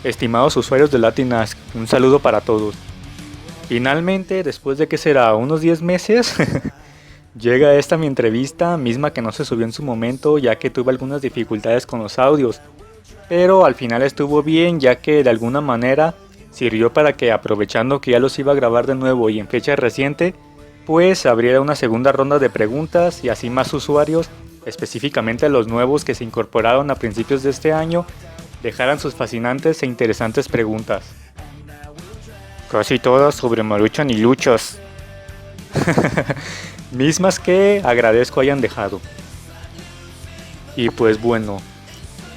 Estimados usuarios de Latin-Ask, un saludo para todos. Finalmente, después de que será unos 10 meses, llega esta mi entrevista, misma que no se subió en su momento ya que tuve algunas dificultades con los audios, pero al final estuvo bien ya que de alguna manera sirvió para que, aprovechando que ya los iba a grabar de nuevo y en fecha reciente, pues abriera una segunda ronda de preguntas y así más usuarios, específicamente los nuevos que se incorporaron a principios de este año, dejaran sus fascinantes e interesantes preguntas. Casi todas sobre Maruchan y luchas. Mismas que agradezco hayan dejado. Y pues bueno,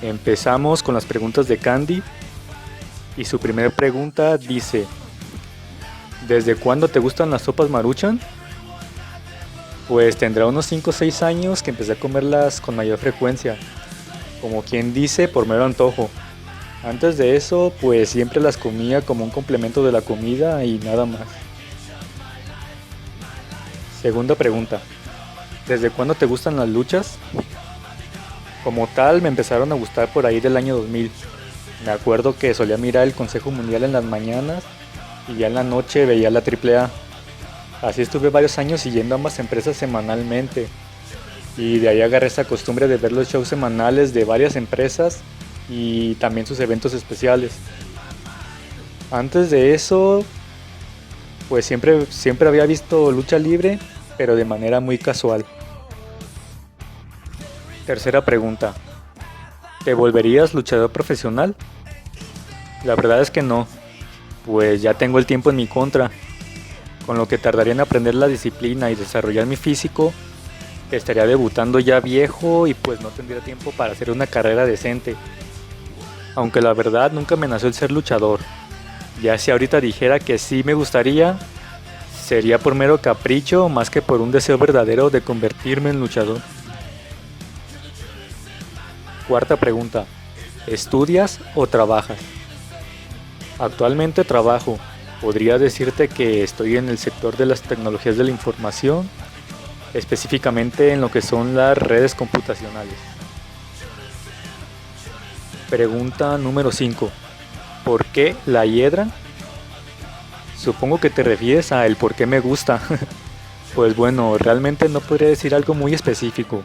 empezamos con las preguntas de Candy. Y su primera pregunta dice: ¿desde cuándo te gustan las sopas Maruchan? Pues tendrá unos 5 o 6 años que empecé a comerlas con mayor frecuencia. Como quien dice, por mero antojo. Antes de eso, pues siempre las comía como un complemento de la comida y nada más. Segunda pregunta: ¿desde cuándo te gustan las luchas? Como tal, me empezaron a gustar por ahí del año 2000. Me acuerdo que solía mirar el Consejo Mundial en las mañanas y ya en la noche veía la AAA. Así estuve varios años siguiendo ambas empresas semanalmente. Y de ahí agarré esa costumbre de ver los shows semanales de varias empresas y también sus eventos especiales. Antes de eso, pues siempre había visto lucha libre, pero de manera muy casual. Tercera pregunta: ¿te volverías luchador profesional? La verdad es que no, pues ya tengo el tiempo en mi contra. Con lo que tardaría en aprender la disciplina y desarrollar mi físico, estaría debutando ya viejo y pues no tendría tiempo para hacer una carrera decente. Aunque la verdad nunca me nació el ser luchador. Ya si ahorita dijera que sí me gustaría, sería por mero capricho más que por un deseo verdadero de convertirme en luchador. Cuarta pregunta: ¿estudias o trabajas? Actualmente trabajo. Podría decirte que estoy en el sector de las tecnologías de la información, específicamente en lo que son las redes computacionales. Pregunta número 5. ¿Por qué la hiedra? Supongo que te refieres a el por qué me gusta. Pues bueno, realmente no podría decir algo muy específico.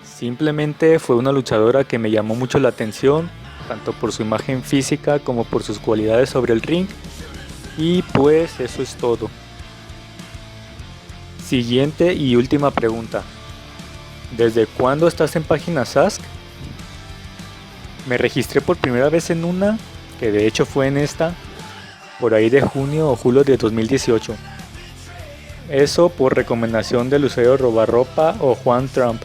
Simplemente fue una luchadora que me llamó mucho la atención, tanto por su imagen física como por sus cualidades sobre el ring. Y pues eso es todo. Siguiente y última pregunta: ¿desde cuándo estás en páginas Ask? Me registré por primera vez en una, que de hecho fue en esta, por ahí de junio o julio de 2018. Eso por recomendación del usuario Robarropa o Juan Trump.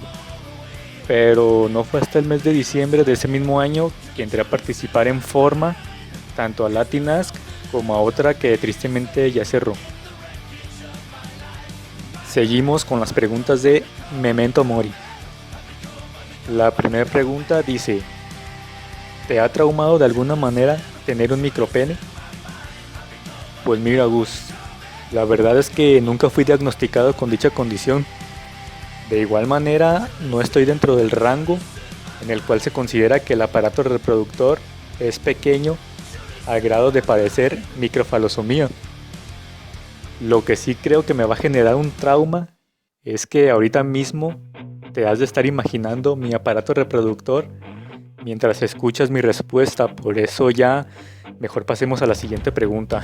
Pero no fue hasta el mes de diciembre de ese mismo año que entré a participar en forma, tanto a Latin-Ask como a otra que tristemente ya cerró. Seguimos con las preguntas de Memento Mori. La primera pregunta dice: ¿te ha traumado de alguna manera tener un micropene? Pues mira, Gus, la verdad es que nunca fui diagnosticado con dicha condición. De igual manera, no estoy dentro del rango en el cual se considera que el aparato reproductor es pequeño al grado de padecer microfalosomía. Lo que sí creo que me va a generar un trauma es que ahorita mismo te has de estar imaginando mi aparato reproductor mientras escuchas mi respuesta. Por eso ya mejor pasemos a la siguiente pregunta.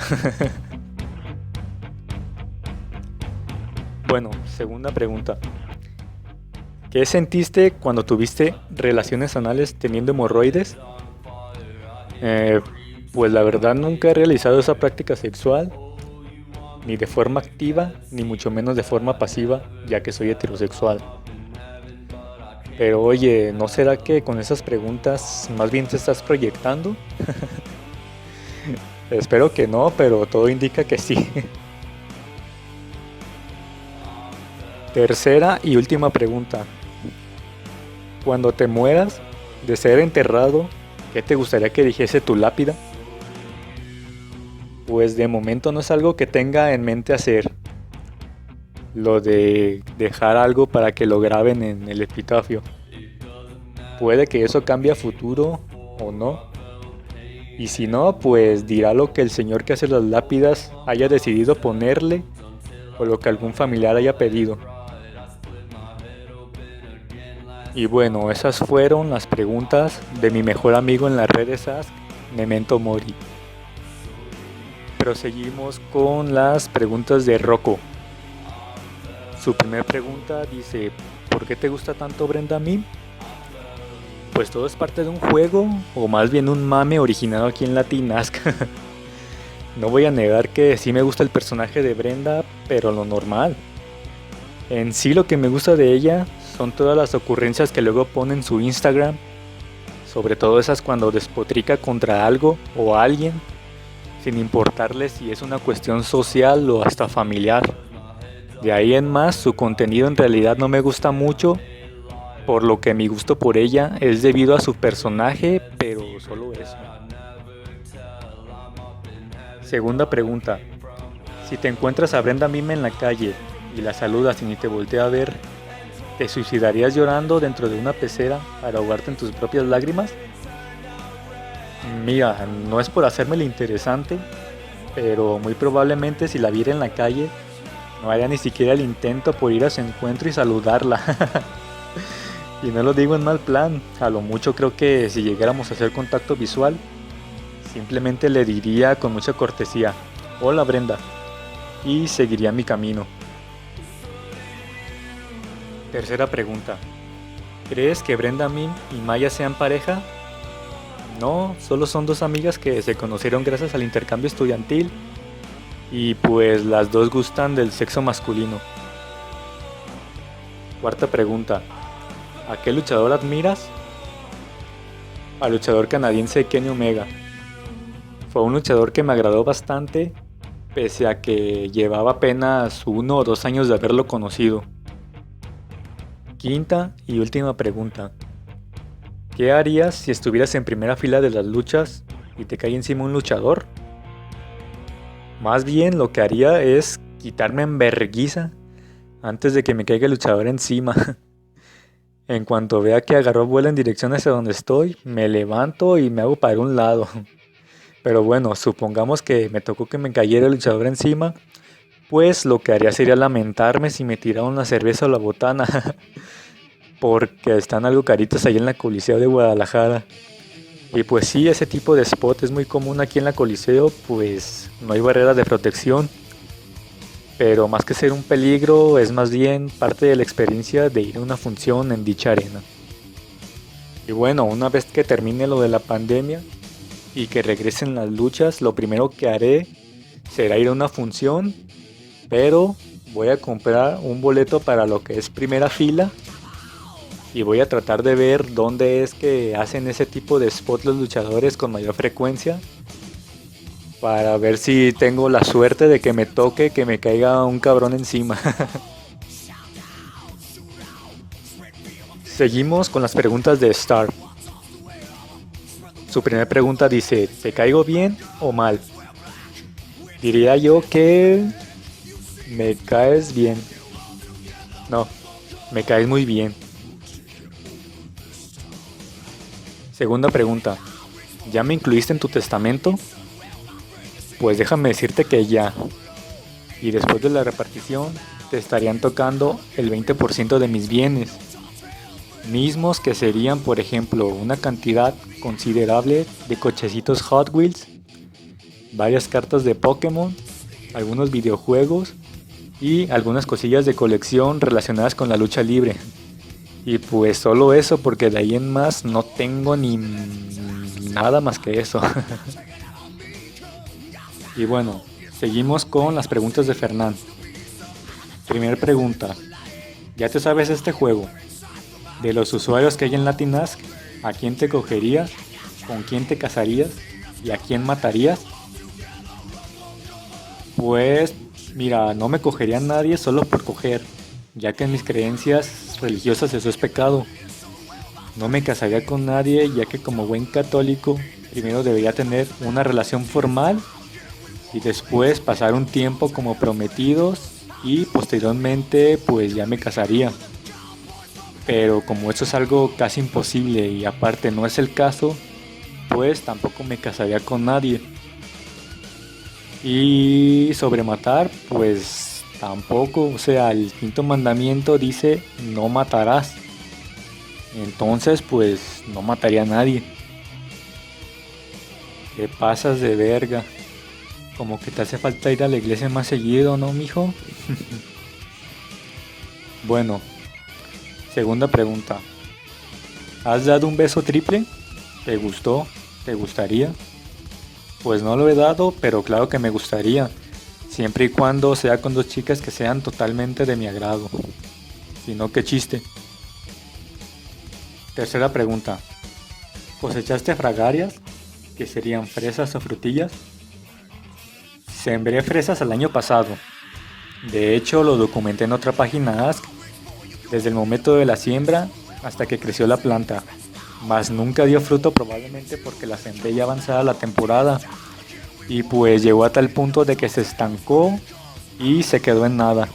Bueno, segunda pregunta: ¿qué sentiste cuando tuviste relaciones anales teniendo hemorroides? Pues la verdad nunca he realizado esa práctica sexual, ni de forma activa, ni mucho menos de forma pasiva, ya que soy heterosexual. Pero oye, ¿no será que con esas preguntas más bien te estás proyectando? Espero que no, pero todo indica que sí. Tercera y última pregunta: cuando te mueras de ser enterrado, ¿qué te gustaría que dijese tu lápida? Pues de momento no es algo que tenga en mente hacer, lo de dejar algo para que lo graben en el epitafio. Puede que eso cambie a futuro o no. Y si no, pues dirá lo que el señor que hace las lápidas haya decidido ponerle o lo que algún familiar haya pedido. Y bueno, esas fueron las preguntas de mi mejor amigo en las redes Ask, Memento Mori. Proseguimos con las preguntas de Rocco. Su primera pregunta dice: ¿por qué te gusta tanto Brenda Mim? Pues todo es parte de un juego, o más bien un mame originado aquí en Latin Ask. No voy a negar que sí me gusta el personaje de Brenda, pero lo normal. En sí lo que me gusta de ella son todas las ocurrencias que luego pone en su Instagram, sobre todo esas cuando despotrica contra algo o alguien, sin importarle si es una cuestión social o hasta familiar. De ahí en más, su contenido en realidad no me gusta mucho, por lo que mi gusto por ella es debido a su personaje, pero solo eso. Segunda pregunta: si te encuentras a Brenda Mime en la calle y la saludas y ni te voltea a ver, ¿te suicidarías llorando dentro de una pecera para ahogarte en tus propias lágrimas? Mira, no es por hacerme lo interesante, pero muy probablemente si la viera en la calle, no haría ni siquiera el intento por ir a su encuentro y saludarla. Y no lo digo en mal plan, a lo mucho creo que si llegáramos a hacer contacto visual, simplemente le diría con mucha cortesía: hola Brenda, y seguiría mi camino. Tercera pregunta: ¿crees que Brenda Mim y Maya sean pareja? No, solo son dos amigas que se conocieron gracias al intercambio estudiantil y pues las dos gustan del sexo masculino. Cuarta pregunta: ¿a qué luchador admiras? Al luchador canadiense Kenny Omega. Fue un luchador que me agradó bastante, pese a que llevaba apenas 1 o 2 años de haberlo conocido. Quinta y última pregunta: ¿qué harías si estuvieras en primera fila de las luchas y te cae encima un luchador? Más bien lo que haría es quitarme en vergüenza antes de que me caiga el luchador encima. En cuanto vea que agarró vuelo en dirección hacia donde estoy, me levanto y me hago para un lado. Pero bueno, supongamos que me tocó que me cayera el luchador encima, pues lo que haría sería lamentarme si me tiraba una cerveza o la botana, porque están algo caritos ahí en la Coliseo de Guadalajara. Y pues sí, ese tipo de spot es muy común aquí en la Coliseo, pues no hay barreras de protección. Pero más que ser un peligro, es más bien parte de la experiencia de ir a una función en dicha arena. Y bueno, una vez que termine lo de la pandemia y que regresen las luchas, lo primero que haré será ir a una función, pero voy a comprar un boleto para lo que es primera fila y voy a tratar de ver dónde es que hacen ese tipo de spot los luchadores con mayor frecuencia, para ver si tengo la suerte de que me toque, que me caiga un cabrón encima. Seguimos con las preguntas de Star. Su primera pregunta dice: ¿te caigo bien o mal? Diría yo que me caes bien. No, me caes muy bien. Segunda pregunta: ¿ya me incluiste en tu testamento? Pues déjame decirte que ya. Y después de la repartición te estarían tocando el 20% de mis bienes, mismos que serían, por ejemplo, una cantidad considerable de cochecitos Hot Wheels, varias cartas de Pokémon, algunos videojuegos y algunas cosillas de colección relacionadas con la lucha libre. Y pues solo eso, porque de ahí en más no tengo ni nada más que eso. Y bueno, seguimos con las preguntas de Fernán. Primera pregunta: ¿ya te sabes este juego? De los usuarios que hay en Latin Ask, ¿a quién te cogerías? ¿Con quién te casarías? ¿Y a quién matarías? Pues mira, no me cogería a nadie solo por coger, ya que en mis creencias religiosas eso es pecado. No me casaría con nadie, ya que como buen católico, primero debería tener una relación formal y después pasar un tiempo como prometidos y posteriormente pues ya me casaría. Pero como esto es algo casi imposible y aparte no es el caso, pues tampoco me casaría con nadie. Y sobre matar, pues tampoco, o sea, el quinto mandamiento dice no matarás. Entonces, pues no mataría a nadie. ¿Qué pasas de verga? Como que te hace falta ir a la iglesia más seguido, ¿no, mijo? Bueno, segunda pregunta. ¿Has dado un beso triple? ¿Te gustó? ¿Te gustaría? Pues no lo he dado, pero claro que me gustaría. Siempre y cuando sea con dos chicas que sean totalmente de mi agrado. Si no, qué chiste. Tercera pregunta. ¿Cosechaste fragarias? Que serían fresas o frutillas. Sembré fresas el año pasado. De hecho, lo documenté en otra página Ask, desde el momento de la siembra hasta que creció la planta. Mas nunca dio fruto, probablemente porque la sembré ya avanzada la temporada. Y pues llegó a tal punto de que se estancó y se quedó en nada.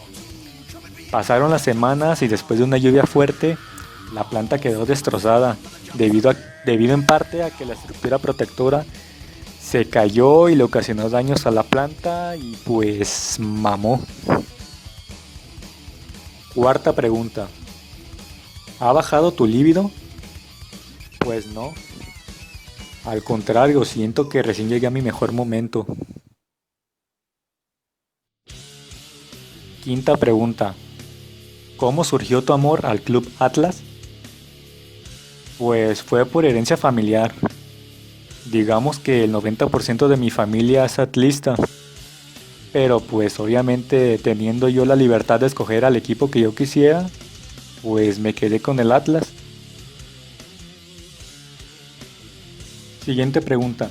Pasaron las semanas y después de una lluvia fuerte, la planta quedó destrozada, debido en parte a que la estructura protectora se cayó y le ocasionó daños a la planta y pues mamó. Cuarta pregunta. ¿Ha bajado tu líbido? Pues no. Al contrario, siento que recién llegué a mi mejor momento. Quinta pregunta. ¿Cómo surgió tu amor al Club Atlas? Pues fue por herencia familiar. Digamos que el 90% de mi familia es atlista. Pero pues obviamente teniendo yo la libertad de escoger al equipo que yo quisiera, pues me quedé con el Atlas. Siguiente pregunta.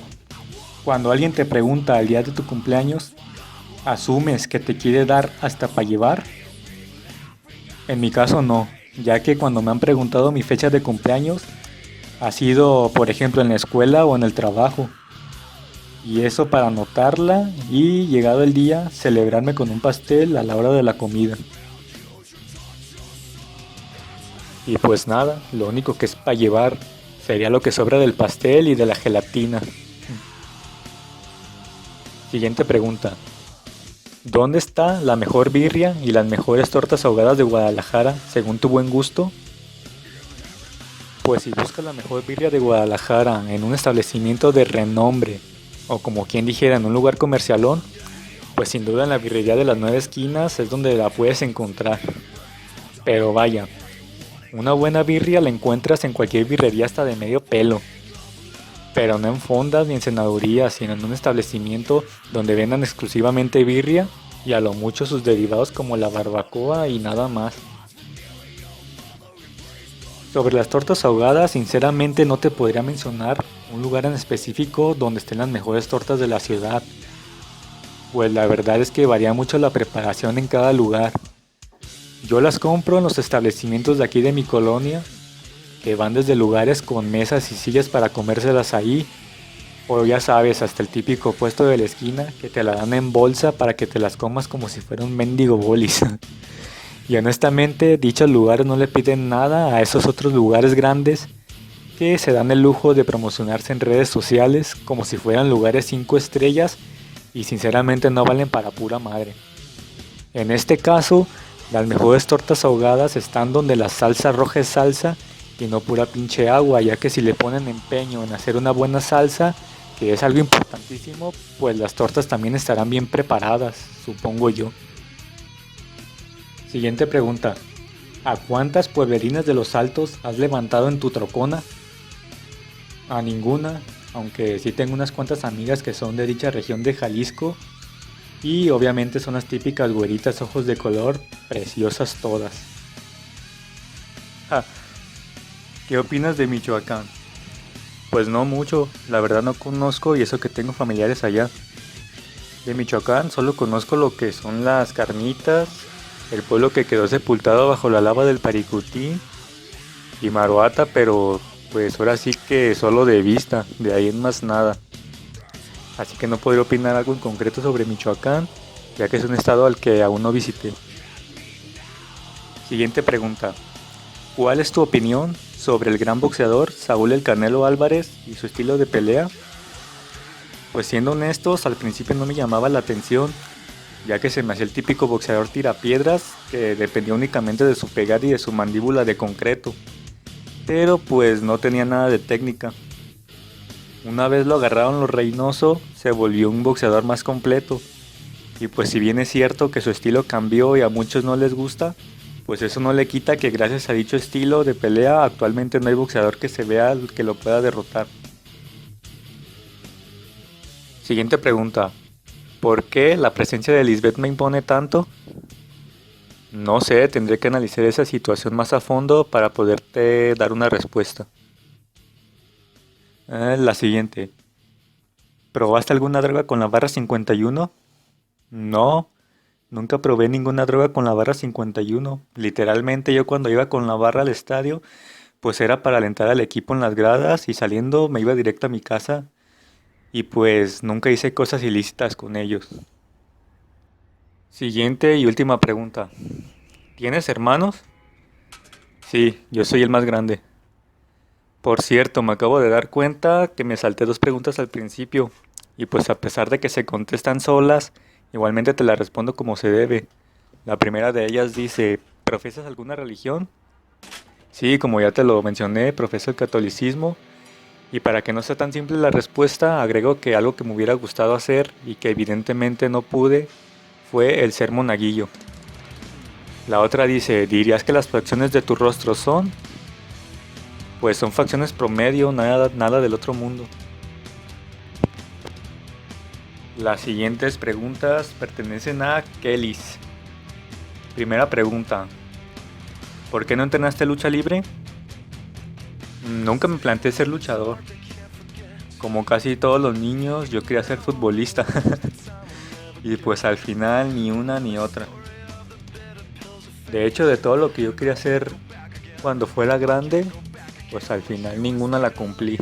Cuando alguien te pregunta al día de tu cumpleaños, ¿asumes que te quiere dar hasta para llevar? En mi caso no, ya que cuando me han preguntado mi fecha de cumpleaños, ha sido por ejemplo en la escuela o en el trabajo. Y eso para anotarla y llegado el día celebrarme con un pastel a la hora de la comida. Y pues nada, lo único que es para llevar sería lo que sobra del pastel y de la gelatina. Siguiente pregunta. ¿Dónde está la mejor birria y las mejores tortas ahogadas de Guadalajara según tu buen gusto? Pues si buscas la mejor birria de Guadalajara en un establecimiento de renombre, o como quien dijera en un lugar comercialón, pues sin duda en la birrería de las 9 esquinas es donde la puedes encontrar. Pero vaya, una buena birria la encuentras en cualquier birrería hasta de medio pelo. Pero no en fondas ni en cenadurías, sino en un establecimiento donde vendan exclusivamente birria y a lo mucho sus derivados como la barbacoa y nada más. Sobre las tortas ahogadas, sinceramente no te podría mencionar un lugar en específico donde estén las mejores tortas de la ciudad, pues la verdad es que varía mucho la preparación en cada lugar. Yo las compro en los establecimientos de aquí de mi colonia, que van desde lugares con mesas y sillas para comérselas ahí, o ya sabes, hasta el típico puesto de la esquina que te la dan en bolsa para que te las comas como si fuera un mendigo bolis. Y honestamente, dichos lugares no le piden nada a esos otros lugares grandes que se dan el lujo de promocionarse en redes sociales como si fueran lugares 5 estrellas y sinceramente no valen para pura madre. En este caso, las mejores tortas ahogadas están donde la salsa roja es salsa y no pura pinche agua, ya que si le ponen empeño en hacer una buena salsa, que es algo importantísimo, pues las tortas también estarán bien preparadas, supongo yo. Siguiente pregunta. ¿A cuántas pueblerinas de los Altos has levantado en tu trocona? A ninguna, aunque sí tengo unas cuantas amigas que son de dicha región de Jalisco y obviamente son las típicas güeritas ojos de color, preciosas todas. Ja, ¿qué opinas de Michoacán? Pues no mucho, la verdad no conozco y eso que tengo familiares allá. De Michoacán solo conozco lo que son las carnitas, el pueblo que quedó sepultado bajo la lava del Paricutín y Maruata, pero pues ahora sí que solo de vista, de ahí en más nada. Así que no podría opinar algo en concreto sobre Michoacán, ya que es un estado al que aún no visité. Siguiente pregunta. ¿Cuál es tu opinión sobre el gran boxeador Saúl El Canelo Álvarez y su estilo de pelea? Pues siendo honestos, al principio no me llamaba la atención, ya que se me hacía el típico boxeador tirapiedras que dependía únicamente de su pegada y de su mandíbula de concreto, pero pues no tenía nada de técnica. Una vez lo agarraron los Reynoso, se volvió un boxeador más completo, y pues si bien es cierto que su estilo cambió y a muchos no les gusta, pues eso no le quita que gracias a dicho estilo de pelea actualmente no hay boxeador que se vea que lo pueda derrotar. Siguiente pregunta. ¿Por qué la presencia de Lisbeth me impone tanto? No sé, tendré que analizar esa situación más a fondo para poderte dar una respuesta. La siguiente. ¿Probaste alguna droga con la barra 51? No, nunca probé ninguna droga con la barra 51. Literalmente yo cuando iba con la barra al estadio, pues era para alentar al equipo en las gradas y saliendo me iba directo a mi casa y pues nunca hice cosas ilícitas con ellos. Siguiente y última pregunta. ¿Tienes hermanos? Sí, yo soy el más grande. Por cierto, me acabo de dar cuenta que me salté dos preguntas al principio y pues a pesar de que se contestan solas, igualmente te las respondo como se debe. La primera de ellas dice, ¿profesas alguna religión? Sí, como ya te lo mencioné, profeso el catolicismo. Y para que no sea tan simple la respuesta, agrego que algo que me hubiera gustado hacer y que evidentemente no pude fue el ser monaguillo. La otra dice, ¿dirías que las facciones de tu rostro son? Pues son facciones promedio, nada del otro mundo. Las siguientes preguntas pertenecen a Kellys. Primera pregunta, ¿por qué no entrenaste lucha libre? Nunca me planteé ser luchador. Como casi todos los niños, yo quería ser futbolista. Y pues al final ni una ni otra. De hecho, de todo lo que yo quería hacer cuando fuera grande, pues al final ninguna la cumplí.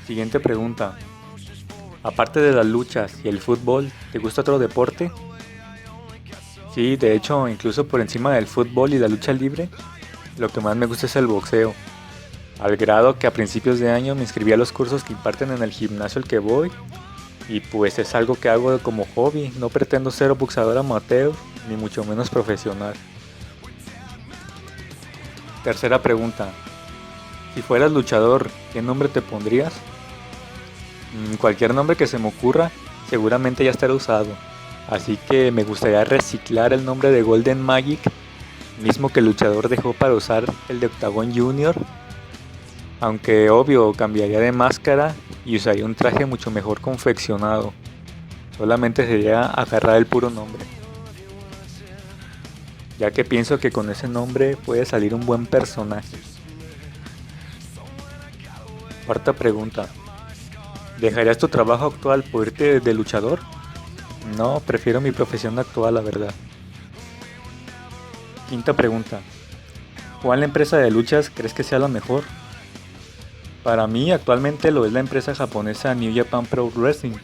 Siguiente pregunta. Aparte de las luchas y el fútbol, ¿te gusta otro deporte? Sí, de hecho, incluso por encima del fútbol y la lucha libre, lo que más me gusta es el boxeo. Al grado que a principios de año me inscribí a los cursos que imparten en el gimnasio al que voy. Y pues es algo que hago como hobby, no pretendo ser boxeador amateur, ni mucho menos profesional. Tercera pregunta. Si fueras luchador, ¿qué nombre te pondrías? Cualquier nombre que se me ocurra, seguramente ya estará usado. Así que me gustaría reciclar el nombre de Golden Magic, mismo que el luchador dejó para usar el de Octagon Junior. Aunque obvio cambiaría de máscara y usaría un traje mucho mejor confeccionado. Solamente sería agarrar el puro nombre. Ya que pienso que con ese nombre puede salir un buen personaje. Cuarta pregunta. ¿Dejarías tu trabajo actual por irte de luchador? No, prefiero mi profesión actual, la verdad. Quinta pregunta. ¿Cuál empresa de luchas crees que sea la mejor? Para mí actualmente lo es la empresa japonesa New Japan Pro Wrestling.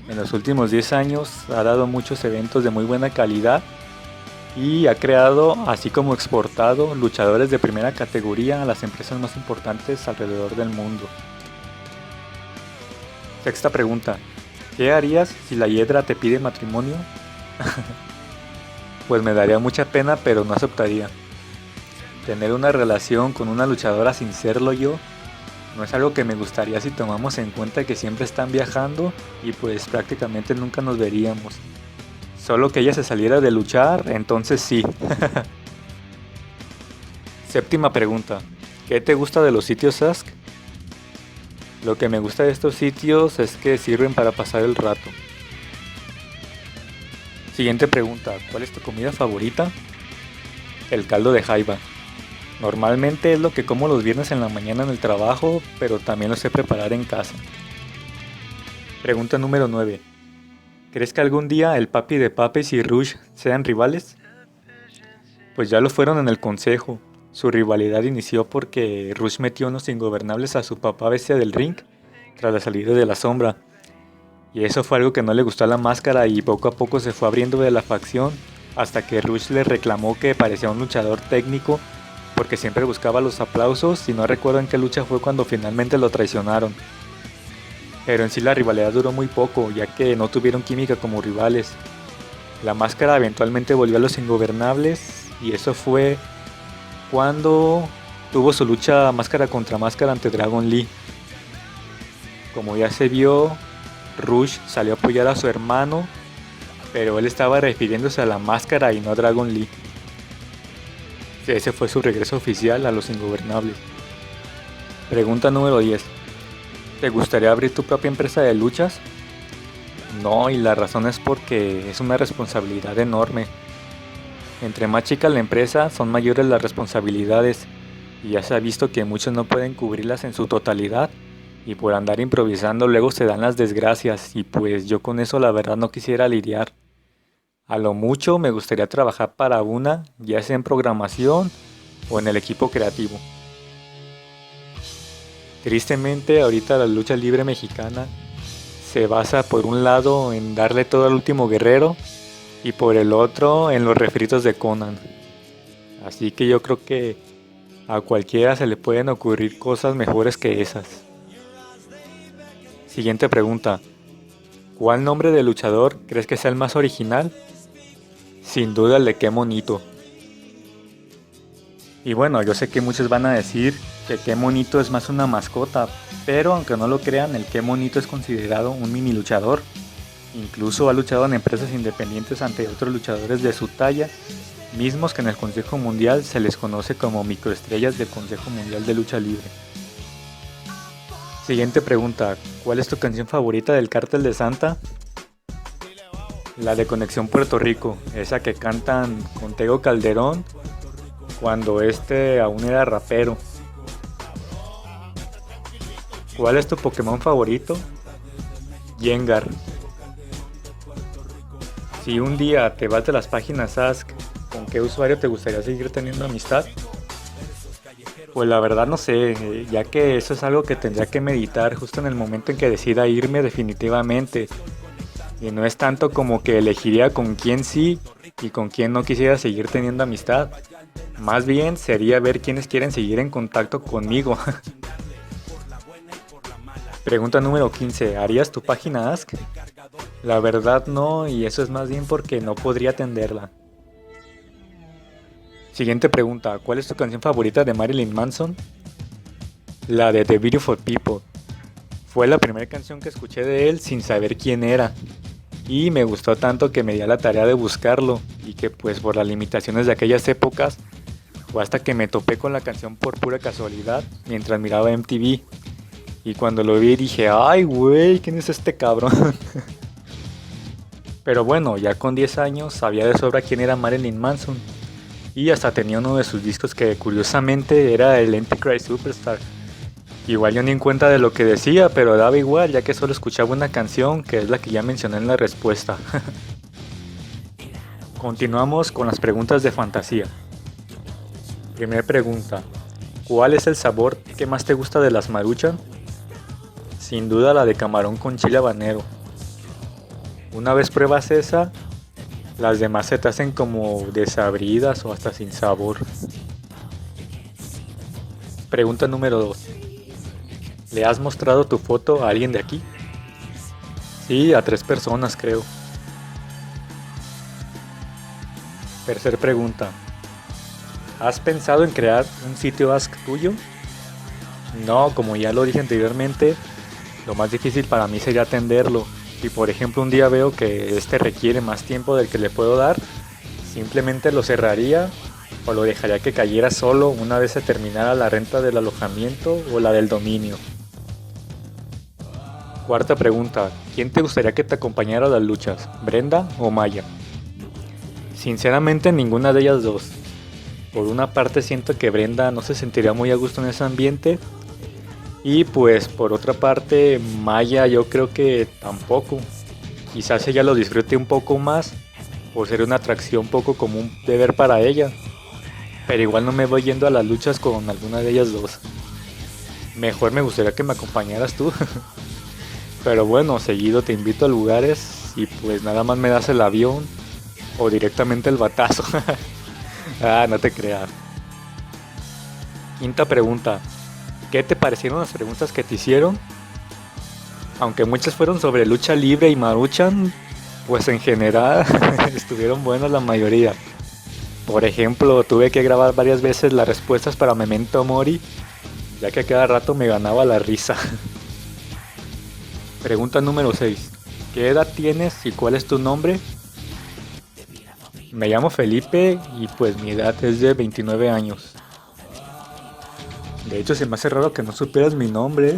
En los últimos 10 años ha dado muchos eventos de muy buena calidad y ha creado, así como exportado, luchadores de primera categoría a las empresas más importantes alrededor del mundo. Sexta pregunta. ¿Qué harías si la hiedra te pide matrimonio? Pues me daría mucha pena, pero no aceptaría. Tener una relación con una luchadora sin serlo yo no es algo que me gustaría si tomamos en cuenta que siempre están viajando y pues prácticamente nunca nos veríamos. Solo que ella se saliera de luchar, entonces sí. Séptima pregunta. ¿Qué te gusta de los sitios Ask? Lo que me gusta de estos sitios es que sirven para pasar el rato. Siguiente pregunta. ¿Cuál es tu comida favorita? El caldo de jaiba. Normalmente es lo que como los viernes en la mañana en el trabajo, pero también lo sé preparar en casa. Pregunta número 9. ¿Crees que algún día el Papi de Papes y Rush sean rivales? Pues ya lo fueron en el consejo. Su rivalidad inició porque Rush metió unos ingobernables a su papá bestia del ring tras la salida de la sombra. Y eso fue algo que no le gustó a la máscara y poco a poco se fue abriendo de la facción hasta que Rush le reclamó que parecía un luchador técnico porque siempre buscaba los aplausos y no recuerdo en qué lucha fue cuando finalmente lo traicionaron. Pero en sí la rivalidad duró muy poco, ya que no tuvieron química como rivales. La Máscara eventualmente volvió a los Ingobernables y eso fue cuando tuvo su lucha máscara contra máscara ante Dragon Lee. Como ya se vio, Rush salió a apoyar a su hermano, pero él estaba refiriéndose a la Máscara y no a Dragon Lee. Ese fue su regreso oficial a los Ingobernables. Pregunta número 10. ¿Te gustaría abrir tu propia empresa de luchas? No, y la razón es porque es una responsabilidad enorme. Entre más chica la empresa, son mayores las responsabilidades, y ya se ha visto que muchos no pueden cubrirlas en su totalidad, y por andar improvisando luego se dan las desgracias, y pues yo con eso la verdad no quisiera lidiar. A lo mucho me gustaría trabajar para una, ya sea en programación o en el equipo creativo. Tristemente, ahorita la lucha libre mexicana se basa por un lado en darle todo al último guerrero y por el otro en los refritos de Conan. Así que yo creo que a cualquiera se le pueden ocurrir cosas mejores que esas. Siguiente pregunta. ¿Cuál nombre de luchador crees que sea el más original? Sin duda el de Qué Monito. Y bueno, yo sé que muchos van a decir que Qué Monito es más una mascota, pero aunque no lo crean, el Qué Monito es considerado un mini luchador. Incluso ha luchado en empresas independientes ante otros luchadores de su talla, mismos que en el Consejo Mundial se les conoce como microestrellas del Consejo Mundial de Lucha Libre. Siguiente pregunta, ¿cuál es tu canción favorita del Cártel de Santa? La de Conexión Puerto Rico, esa que cantan con Tego Calderón cuando este aún era rapero. ¿Cuál es tu Pokémon favorito? Gengar. Si un día te vas de las páginas Ask, ¿con qué usuario te gustaría seguir teniendo amistad? Pues la verdad no sé, ya que eso es algo que tendría que meditar justo en el momento en que decida irme definitivamente. Y no es tanto como que elegiría con quién sí y con quién no quisiera seguir teniendo amistad. Más bien sería ver quiénes quieren seguir en contacto conmigo. Pregunta número 15. ¿Harías tu página Ask? La verdad no, y eso es más bien porque no podría atenderla. Siguiente pregunta. ¿Cuál es tu canción favorita de Marilyn Manson? La de The Beautiful People. Fue la primera canción que escuché de él sin saber quién era. Y me gustó tanto que me di a la tarea de buscarlo. Y que pues por las limitaciones de aquellas épocas, fue hasta que me topé con la canción por pura casualidad mientras miraba MTV. Y cuando lo vi dije, ay güey, ¿quién es este cabrón? Pero bueno, ya con 10 años sabía de sobra quién era Marilyn Manson. Y hasta tenía uno de sus discos que curiosamente era el Antichrist Superstar. Igual yo ni en cuenta de lo que decía, pero daba igual ya que solo escuchaba una canción que es la que ya mencioné en la respuesta. Continuamos con las preguntas de fantasía. Primera pregunta. ¿Cuál es el sabor que más te gusta de las Maruchan? Sin duda la de camarón con chile habanero. Una vez pruebas esa, las demás se te hacen como desabridas o hasta sin sabor. Pregunta número 2. ¿Le has mostrado tu foto a alguien de aquí? Sí, a 3 personas creo. Tercer pregunta. ¿Has pensado en crear un sitio Ask tuyo? No, como ya lo dije anteriormente, lo más difícil para mí sería atenderlo. Si por ejemplo un día veo que este requiere más tiempo del que le puedo dar, simplemente lo cerraría o lo dejaría que cayera solo una vez se terminara la renta del alojamiento o la del dominio. Cuarta pregunta, ¿quién te gustaría que te acompañara a las luchas? ¿Brenda o Maya? Sinceramente ninguna de ellas dos. Por una parte siento que Brenda no se sentiría muy a gusto en ese ambiente. Y pues por otra parte Maya yo creo que tampoco. Quizás ella lo disfrute un poco más por ser una atracción poco común de ver para ella. Pero igual no me voy yendo a las luchas con alguna de ellas dos. Mejor me gustaría que me acompañaras tú. Pero bueno, seguido te invito a lugares y pues nada más me das el avión o directamente el batazo. Ah, no te creas. Quinta pregunta. ¿Qué te parecieron las preguntas que te hicieron? Aunque muchas fueron sobre lucha libre y Maruchan, pues en general estuvieron buenas la mayoría. Por ejemplo, tuve que grabar varias veces las respuestas para Memento Mori, ya que a cada rato me ganaba la risa. Pregunta número 6. ¿Qué edad tienes y cuál es tu nombre? Me llamo Felipe y pues mi edad es de 29 años. De hecho, se me hace raro que no supieras mi nombre.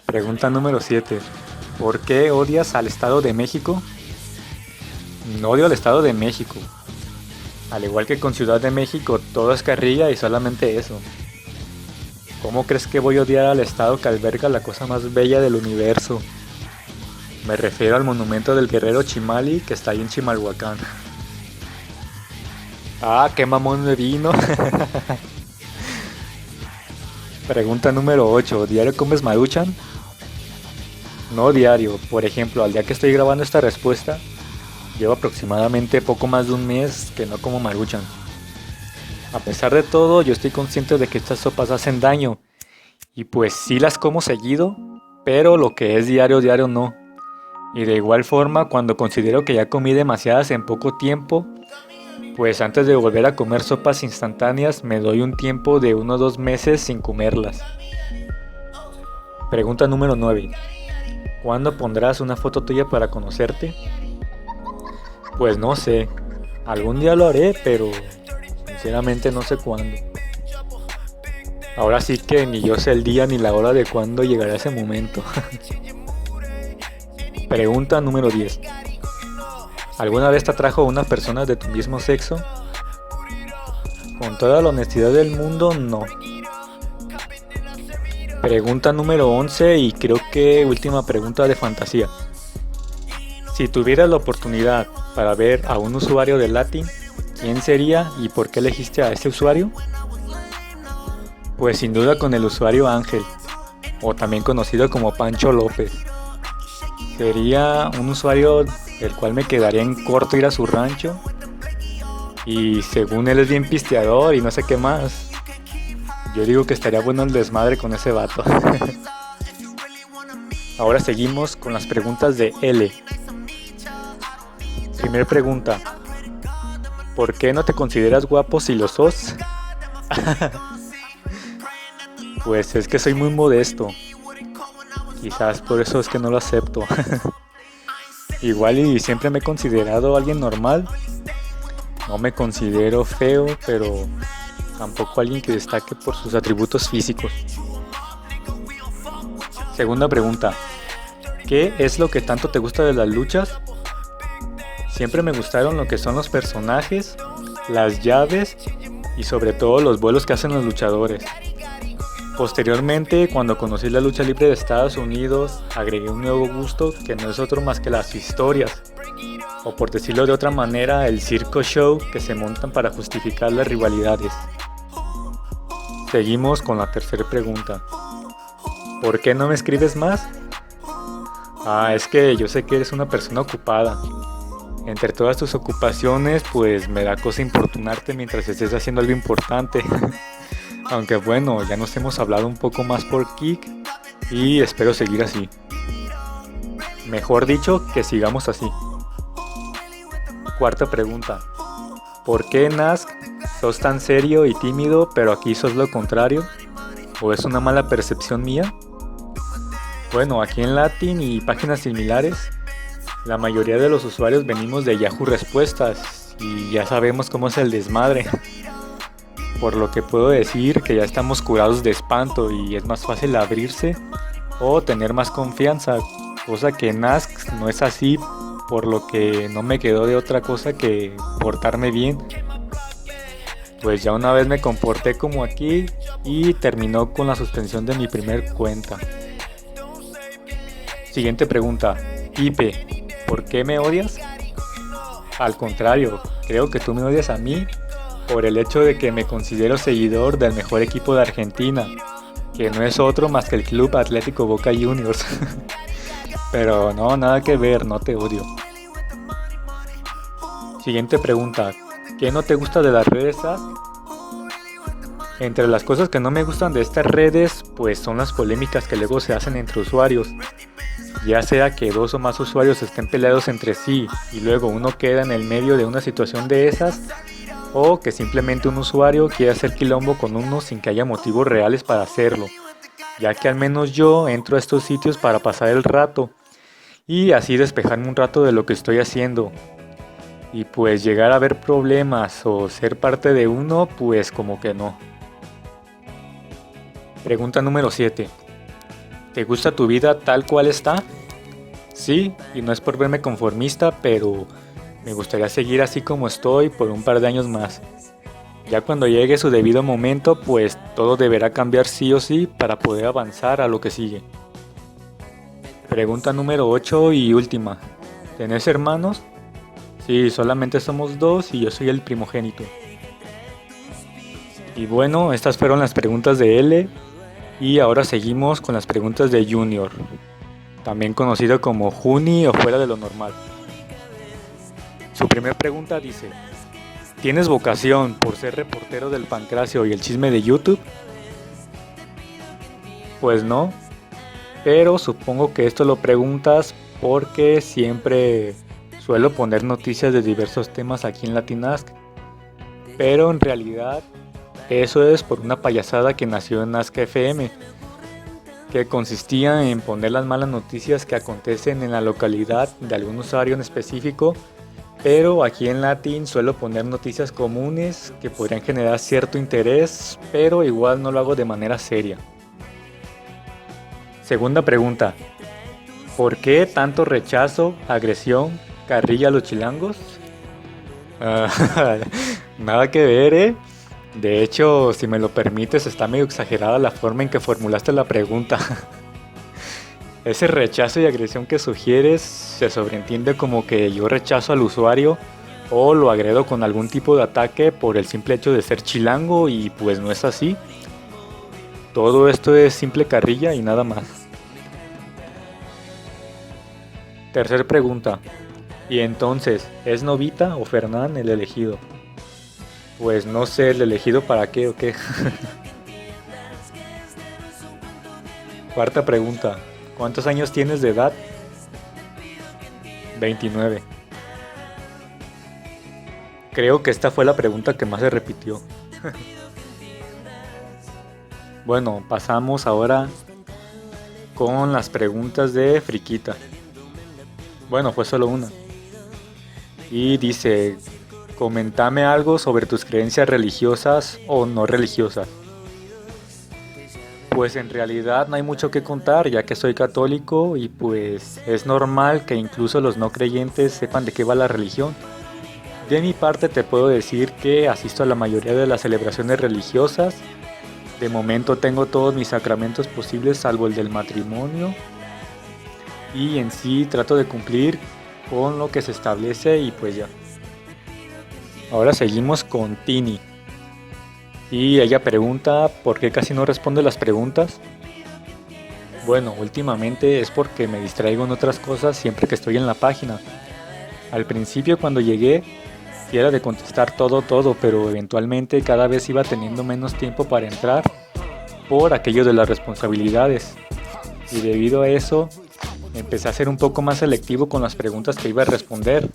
Pregunta número 7. ¿Por qué odias al Estado de México? No odio al Estado de México. Al igual que con Ciudad de México, todo es carrilla y solamente eso. ¿Cómo crees que voy a odiar al Estado que alberga la cosa más bella del universo? Me refiero al monumento del guerrero Chimali que está ahí en Chimalhuacán. Ah, qué mamón me vino. Pregunta número 8. ¿Diario comes Maruchan? No diario. Por ejemplo, al día que estoy grabando esta respuesta, llevo aproximadamente poco más de un mes que no como Maruchan. A pesar de todo, yo estoy consciente de que estas sopas hacen daño. Y pues sí las como seguido, pero lo que es diario, diario no. Y de igual forma, cuando considero que ya comí demasiadas en poco tiempo, pues antes de volver a comer sopas instantáneas me doy un tiempo de 1 o 2 meses sin comerlas. Pregunta número 9. ¿Cuándo pondrás una foto tuya para conocerte? Pues no sé, algún día lo haré, pero sinceramente no sé cuándo. Ahora sí que ni yo sé el día ni la hora de cuándo llegará ese momento. Pregunta número 10. ¿Alguna vez te atrajo una persona de tu mismo sexo? Con toda la honestidad del mundo, no. Pregunta número 11 y creo que última pregunta de fantasía. Si tuvieras la oportunidad para ver a un usuario de Latin, ¿quién sería y por qué elegiste a ese usuario? Pues sin duda con el usuario Ángel, o también conocido como Pancho López. Sería un usuario del cual me quedaría en corto ir a su rancho, y según él es bien pisteador y no sé qué más. Yo digo que estaría bueno el desmadre con ese vato. Ahora seguimos con las preguntas de L. Primer pregunta. ¿Por qué no te consideras guapo si lo sos? Pues es que soy muy modesto. Quizás por eso es que no lo acepto. Igual y siempre me he considerado alguien normal. No me considero feo, pero tampoco alguien que destaque por sus atributos físicos. Segunda pregunta. ¿Qué es lo que tanto te gusta de las luchas? Siempre me gustaron lo que son los personajes, las llaves y sobre todo los vuelos que hacen los luchadores. Posteriormente, cuando conocí la lucha libre de Estados Unidos, agregué un nuevo gusto que no es otro más que las historias, o por decirlo de otra manera, el circo show que se montan para justificar las rivalidades. Seguimos con la tercera pregunta. ¿Por qué no me escribes más? Es que yo sé que eres una persona ocupada. Entre todas tus ocupaciones, pues me da cosa importunarte mientras estés haciendo algo importante. Aunque bueno, ya nos hemos hablado un poco más por Kik y espero seguir así. Mejor dicho, que sigamos así. Cuarta pregunta. ¿Por qué Nask sos tan serio y tímido, pero aquí sos lo contrario? ¿O es una mala percepción mía? Bueno, aquí en Latin y páginas similares, la mayoría de los usuarios venimos de Yahoo Respuestas y ya sabemos cómo es el desmadre. Por lo que puedo decir que ya estamos curados de espanto y es más fácil abrirse o tener más confianza, cosa que en Ask no es así, por lo que no me quedó de otra cosa que portarme bien. Pues ya una vez me comporté como aquí y terminó con la suspensión de mi primer cuenta. Siguiente pregunta. Ipe, ¿por qué me odias? Al contrario, creo que tú me odias a mí por el hecho de que me considero seguidor del mejor equipo de Argentina, que no es otro más que el Club Atlético Boca Juniors. Pero no, nada que ver, no te odio. Siguiente pregunta. ¿Qué no te gusta de las redes? Entre las cosas que no me gustan de estas redes, pues son las polémicas que luego se hacen entre usuarios. Ya sea que dos o más usuarios estén peleados entre sí y luego uno queda en el medio de una situación de esas, o que simplemente un usuario quiera hacer quilombo con uno sin que haya motivos reales para hacerlo, ya que al menos yo entro a estos sitios para pasar el rato y así despejarme un rato de lo que estoy haciendo. Y pues llegar a ver problemas o ser parte de uno, pues como que no. Pregunta número 7. ¿Te gusta tu vida tal cual está? Sí, y no es por verme conformista, pero me gustaría seguir así como estoy por un par de años más. Ya cuando llegue su debido momento, pues todo deberá cambiar sí o sí para poder avanzar a lo que sigue. Pregunta número 8 y última. ¿Tenés hermanos? Sí, solamente somos 2 y yo soy el primogénito. Y bueno, estas fueron las preguntas de L. Y ahora seguimos con las preguntas de Junior, también conocido como Juni o fuera de lo normal. Su primera pregunta dice: ¿tienes vocación por ser reportero del Pancracio y el chisme de YouTube? Pues no, pero supongo que esto lo preguntas porque siempre suelo poner noticias de diversos temas aquí en Latinask, pero en realidad eso es por una payasada que nació en Ask FM, que consistía en poner las malas noticias que acontecen en la localidad de algún usuario en específico, pero aquí en Latin suelo poner noticias comunes que podrían generar cierto interés, pero igual no lo hago de manera seria. Segunda pregunta: ¿por qué tanto rechazo, agresión, carrilla a los chilangos? Nada que ver, ¿eh? De hecho, si me lo permites, está medio exagerada la forma en que formulaste la pregunta. Ese rechazo y agresión que sugieres se sobreentiende como que yo rechazo al usuario o lo agredo con algún tipo de ataque por el simple hecho de ser chilango, y pues no es así. Todo esto es simple carrilla y nada más. Tercer pregunta. ¿Y entonces, es Novita o Fernán el elegido? Pues no sé, ¿el elegido para qué o qué? Cuarta pregunta. ¿Cuántos años tienes de edad? 29. Creo que esta fue la pregunta que más se repitió. Bueno, pasamos ahora con las preguntas de Friquita. Bueno, fue solo una. Y dice: comentame algo sobre tus creencias religiosas o no religiosas. Pues en realidad no hay mucho que contar, ya que soy católico y pues es normal que incluso los no creyentes sepan de qué va la religión. De mi parte te puedo decir que asisto a la mayoría de las celebraciones religiosas. De momento tengo todos mis sacramentos posibles salvo el del matrimonio. Y en sí trato de cumplir con lo que se establece y pues ya. Ahora seguimos con Tini. Y ella pregunta por qué casi no responde las preguntas. Bueno, últimamente es porque me distraigo en otras cosas siempre que estoy en la página. Al principio cuando llegué sí era de contestar todo, pero eventualmente cada vez iba teniendo menos tiempo para entrar por aquello de las responsabilidades. Y debido a eso empecé a ser un poco más selectivo con las preguntas que iba a responder.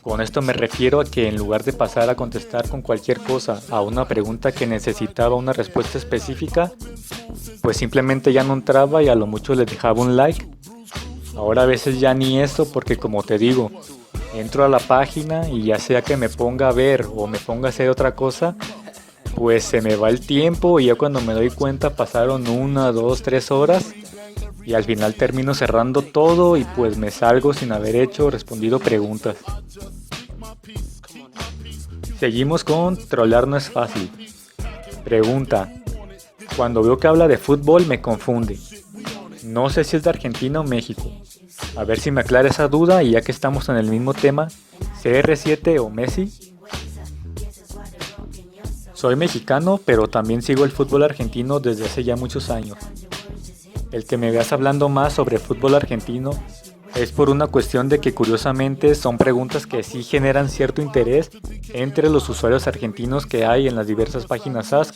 Con esto me refiero a que en lugar de pasar a contestar con cualquier cosa a una pregunta que necesitaba una respuesta específica, pues simplemente ya no entraba y a lo mucho le dejaba un like. Ahora a veces ya ni eso, porque como te digo, entro a la página y ya sea que me ponga a ver o me ponga a hacer otra cosa, pues se me va el tiempo y ya cuando me doy cuenta pasaron 1, 2, 3 horas y al final termino cerrando todo y pues me salgo sin haber respondido preguntas. Seguimos con trolear no es fácil. Pregunta: cuando veo que habla de fútbol me confunde. No sé si es de Argentina o México. A ver si me aclara esa duda, y ya que estamos en el mismo tema, ¿CR7 o Messi? Soy mexicano, pero también sigo el fútbol argentino desde hace ya muchos años. El que me veas hablando más sobre fútbol argentino Es por una cuestión de que curiosamente son preguntas que sí generan cierto interés entre los usuarios argentinos que hay en las diversas páginas Ask.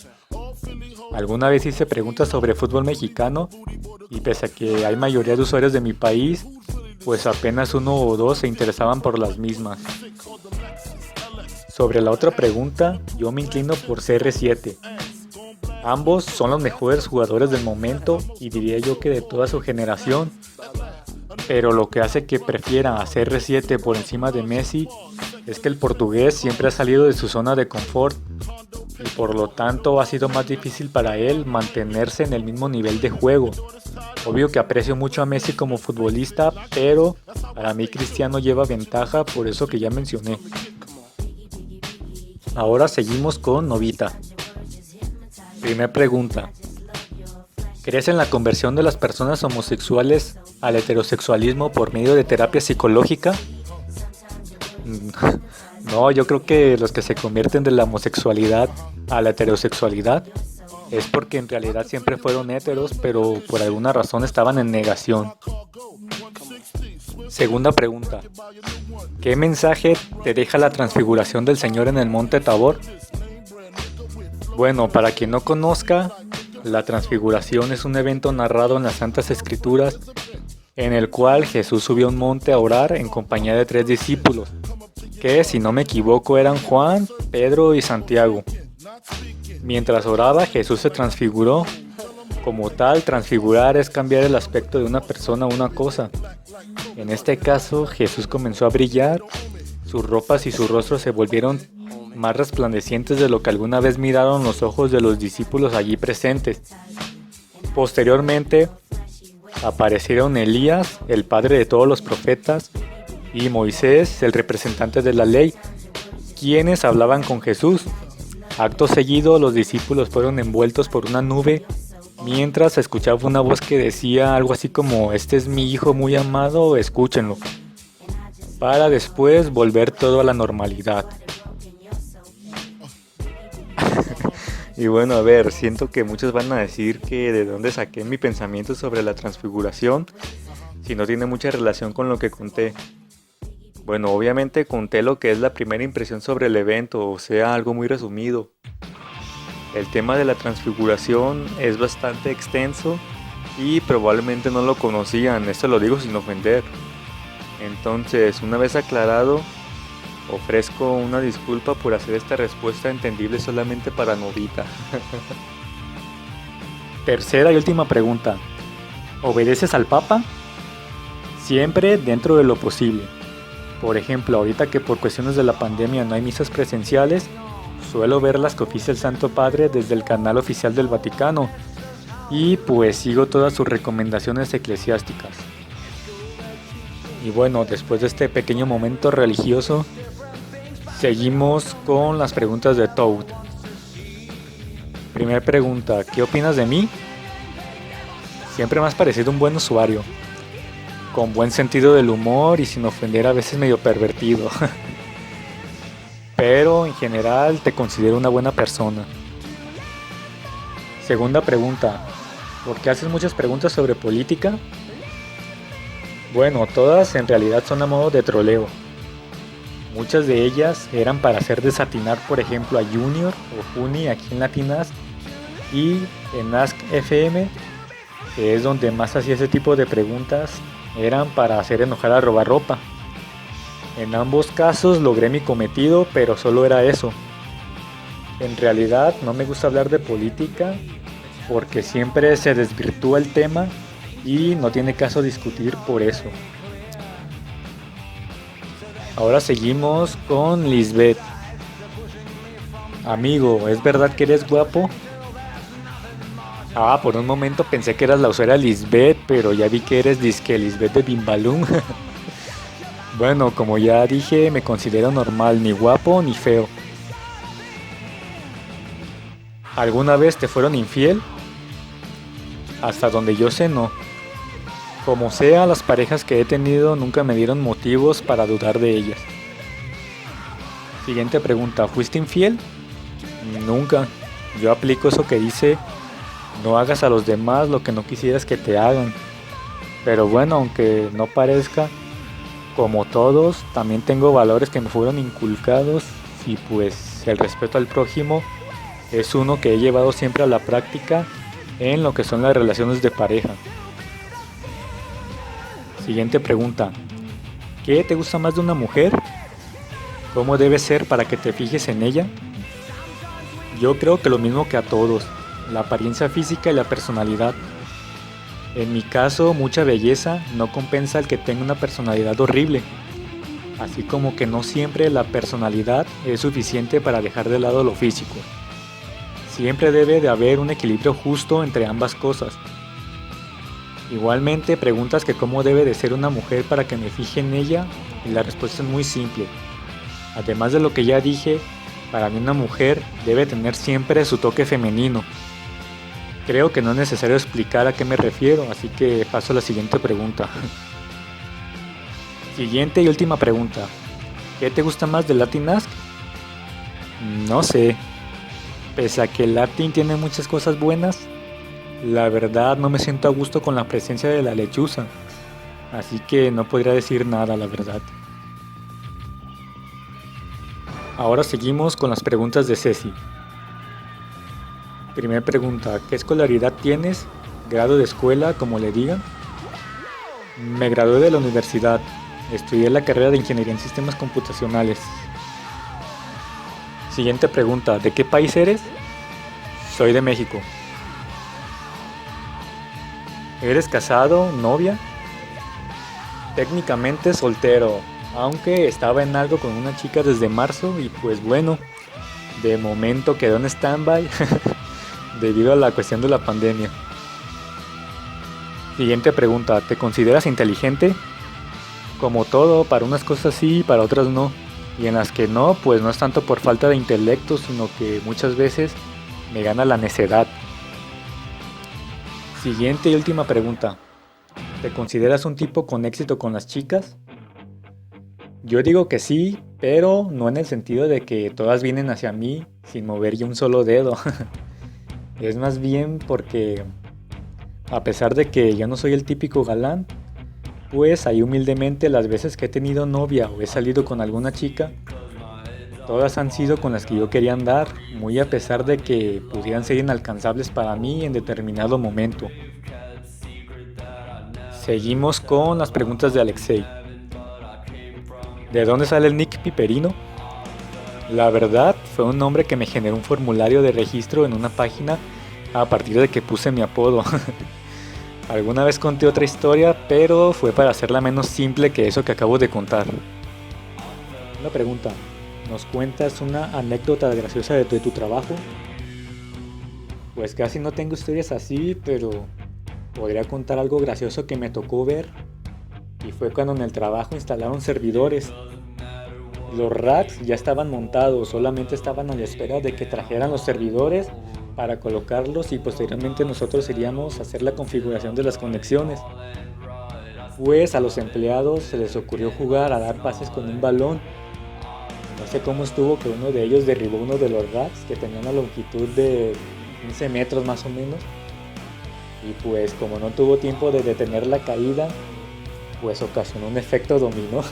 Alguna vez hice preguntas sobre fútbol mexicano y pese a que hay mayoría de usuarios de mi país, pues apenas uno o dos se interesaban por las mismas. Sobre la otra pregunta, yo me inclino por CR7. Ambos son los mejores jugadores del momento y diría yo que de toda su generación. Pero lo que hace que prefiera a CR7 por encima de Messi es que el portugués siempre ha salido de su zona de confort y por lo tanto ha sido más difícil para él mantenerse en el mismo nivel de juego. Obvio que aprecio mucho a Messi como futbolista, pero para mí Cristiano lleva ventaja por eso que ya mencioné. Ahora seguimos con Novita. Primer pregunta. ¿Crees en la conversión de las personas homosexuales al heterosexualismo por medio de terapia psicológica? No, yo creo que los que se convierten de la homosexualidad a la heterosexualidad es porque en realidad siempre fueron heteros, pero por alguna razón estaban en negación. Segunda pregunta. ¿Qué mensaje te deja la transfiguración del Señor en el Monte Tabor? Bueno, para quien no conozca, la transfiguración es un evento narrado en las Santas Escrituras en el cual Jesús subió a un monte a orar en compañía de 3 discípulos, que si no me equivoco eran Juan, Pedro y Santiago. Mientras oraba, Jesús se transfiguró. Como tal, transfigurar es cambiar el aspecto de una persona a una cosa. En este caso, Jesús comenzó a brillar, sus ropas y su rostro se volvieron más resplandecientes de lo que alguna vez miraron los ojos de los discípulos allí presentes. Posteriormente, aparecieron Elías, el padre de todos los profetas, y Moisés, el representante de la ley, quienes hablaban con Jesús. Acto seguido, los discípulos fueron envueltos por una nube, mientras se escuchaba una voz que decía algo así como: "Este es mi hijo muy amado, escúchenlo", para después volver todo a la normalidad. Y bueno, a ver, siento que muchos van a decir que de dónde saqué mi pensamiento sobre la transfiguración, si no tiene mucha relación con lo que conté. Bueno, obviamente conté lo que es la primera impresión sobre el evento, o sea, algo muy resumido. El tema de la transfiguración es bastante extenso y probablemente no lo conocían, esto lo digo sin ofender. Entonces, una vez aclarado, ofrezco una disculpa por hacer esta respuesta entendible solamente para Novita. Tercera y última pregunta. ¿Obedeces al Papa? Siempre dentro de lo posible. Por ejemplo, ahorita que por cuestiones de la pandemia no hay misas presenciales, suelo ver las que oficia el Santo Padre desde el canal oficial del Vaticano y pues sigo todas sus recomendaciones eclesiásticas. Y bueno, después de este pequeño momento religioso, seguimos con las preguntas de Toad. Primera pregunta, ¿qué opinas de mí? Siempre me has parecido un buen usuario, con buen sentido del humor y sin ofender, a veces medio pervertido. Pero en general te considero una buena persona. Segunda pregunta, ¿por qué haces muchas preguntas sobre política? Bueno, todas en realidad son a modo de troleo. Muchas de ellas eran para hacer desatinar, por ejemplo, a Junior o Juni aquí en Latinas, y en Ask FM, que es donde más hacía ese tipo de preguntas, eran para hacer enojar a Robarropa. En ambos casos logré mi cometido, pero solo era eso. En realidad no me gusta hablar de política porque siempre se desvirtúa el tema y no tiene caso discutir por eso. Ahora seguimos con Lisbeth. Amigo, ¿es verdad que eres guapo? Por un momento pensé que eras la usuaria Lisbeth, pero ya vi que eres disque Lisbeth de Bimbalum. Bueno, como ya dije, me considero normal, ni guapo ni feo. ¿Alguna vez te fueron infiel? Hasta donde yo sé, no. Como sea, las parejas que he tenido nunca me dieron motivos para dudar de ellas. Siguiente pregunta, ¿fuiste infiel? Nunca. Yo aplico eso que dice: no hagas a los demás lo que no quisieras que te hagan. Pero bueno, aunque no parezca, como todos, también tengo valores que me fueron inculcados y pues el respeto al prójimo es uno que he llevado siempre a la práctica en lo que son las relaciones de pareja. Siguiente pregunta. ¿Qué te gusta más de una mujer? ¿Cómo debe ser para que te fijes en ella? Yo creo que lo mismo que a todos, la apariencia física y la personalidad. En mi caso, mucha belleza no compensa el que tenga una personalidad horrible, así como que no siempre la personalidad es suficiente para dejar de lado lo físico. Siempre debe de haber un equilibrio justo entre ambas cosas. Igualmente preguntas que cómo debe de ser una mujer para que me fije en ella, y la respuesta es muy simple. Además de lo que ya dije, para mí una mujer debe tener siempre su toque femenino. Creo que no es necesario explicar a qué me refiero, así que paso a la siguiente pregunta. Siguiente y última pregunta. ¿Qué te gusta más del Latin Ask? No sé. Pese a que el Latin tiene muchas cosas buenas, la verdad no me siento a gusto con la presencia de la lechuza, así que no podría decir nada, la verdad. Ahora seguimos con las preguntas de Ceci. Primera pregunta, ¿qué escolaridad tienes? ¿Grado de escuela, como le digan? Me gradué de la universidad. Estudié la carrera de Ingeniería en Sistemas Computacionales. Siguiente pregunta, ¿de qué país eres? Soy de México. ¿Eres casado, novia? Técnicamente soltero, aunque estaba en algo con una chica desde marzo y pues bueno, de momento quedó en stand-by debido a la cuestión de la pandemia. Siguiente pregunta, ¿te consideras inteligente? Como todo, para unas cosas sí y para otras no. Y en las que no, pues no es tanto por falta de intelecto, sino que muchas veces me gana la necedad. Siguiente y última pregunta, ¿te consideras un tipo con éxito con las chicas? Yo digo que sí, pero no en el sentido de que todas vienen hacia mí sin mover yo un solo dedo. Es más bien porque, a pesar de que yo no soy el típico galán, pues ahí humildemente las veces que he tenido novia o he salido con alguna chica, todas han sido con las que yo quería andar, muy a pesar de que pudieran ser inalcanzables para mí en determinado momento. Seguimos con las preguntas de Alexei. ¿De dónde sale el nick Piperino? La verdad, fue un nombre que me generó un formulario de registro en una página a partir de que puse mi apodo. Alguna vez conté otra historia, pero fue para hacerla menos simple que eso que acabo de contar. Una pregunta, ¿nos cuentas una anécdota graciosa de tu trabajo? Pues casi no tengo historias así, pero podría contar algo gracioso que me tocó ver. Y fue cuando en el trabajo instalaron servidores. Los racks ya estaban montados, solamente estaban a la espera de que trajeran los servidores para colocarlos y posteriormente nosotros iríamos a hacer la configuración de las conexiones. Pues a los empleados se les ocurrió jugar a dar pases con un balón. No sé cómo estuvo que uno de ellos derribó uno de los racks que tenía una longitud de 15 metros más o menos. Y pues como no tuvo tiempo de detener la caída, pues ocasionó un efecto dominó.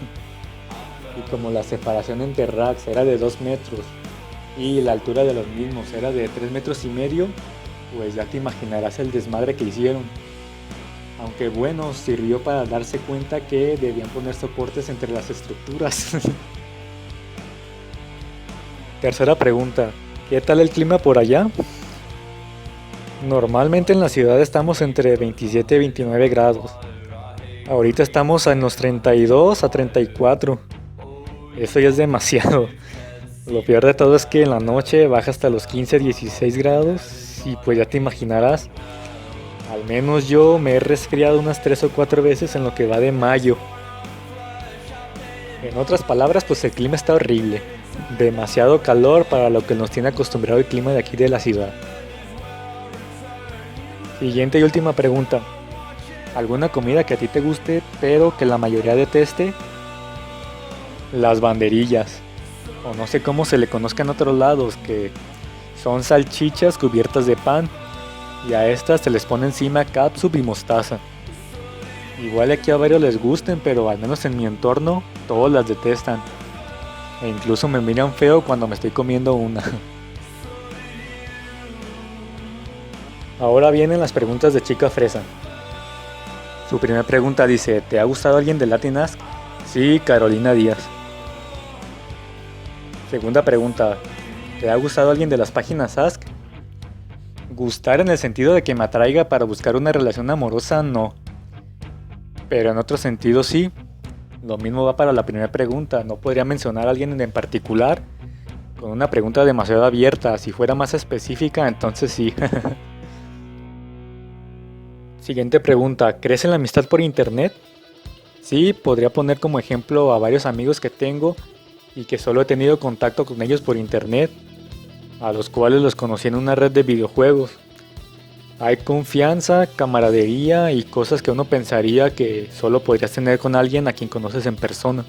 Y como la separación entre racks era de 2 metros y la altura de los mismos era de 3 metros y medio, pues ya te imaginarás el desmadre que hicieron. Aunque bueno, sirvió para darse cuenta que debían poner soportes entre las estructuras. Tercera pregunta, ¿qué tal el clima por allá? Normalmente en la ciudad estamos entre 27 y 29 grados. Ahorita estamos en los 32 a 34. Eso ya es demasiado. Lo peor de todo es que en la noche baja hasta los 15-16 grados y pues ya te imaginarás. Al menos yo me he resfriado unas 3 o 4 veces en lo que va de mayo. En otras palabras, pues el clima está horrible. Demasiado calor para lo que nos tiene acostumbrado el clima de aquí de la ciudad. Siguiente y última pregunta. ¿Alguna comida que a ti te guste pero que la mayoría deteste? Las banderillas, o no sé cómo se le conozca en otros lados, que son salchichas cubiertas de pan y a estas se les pone encima catsup y mostaza. Igual aquí a varios les gusten, pero al menos en mi entorno todos las detestan. E incluso me miran feo cuando me estoy comiendo una. Ahora vienen las preguntas de Chica Fresa. Su primera pregunta dice, ¿te ha gustado alguien de Latin Ask? Sí, Carolina Díaz. Segunda pregunta, ¿te ha gustado alguien de las páginas Ask? Gustar en el sentido de que me atraiga para buscar una relación amorosa, no. Pero en otro sentido sí. Lo mismo va para la primera pregunta. No podría mencionar a alguien en particular con una pregunta demasiado abierta. Si fuera más específica, entonces sí. Siguiente pregunta, ¿crees en la amistad por internet? Sí, podría poner como ejemplo a varios amigos que tengo y que solo he tenido contacto con ellos por internet, a los cuales los conocí en una red de videojuegos. Hay confianza, camaradería y cosas que uno pensaría que solo podrías tener con alguien a quien conoces en persona.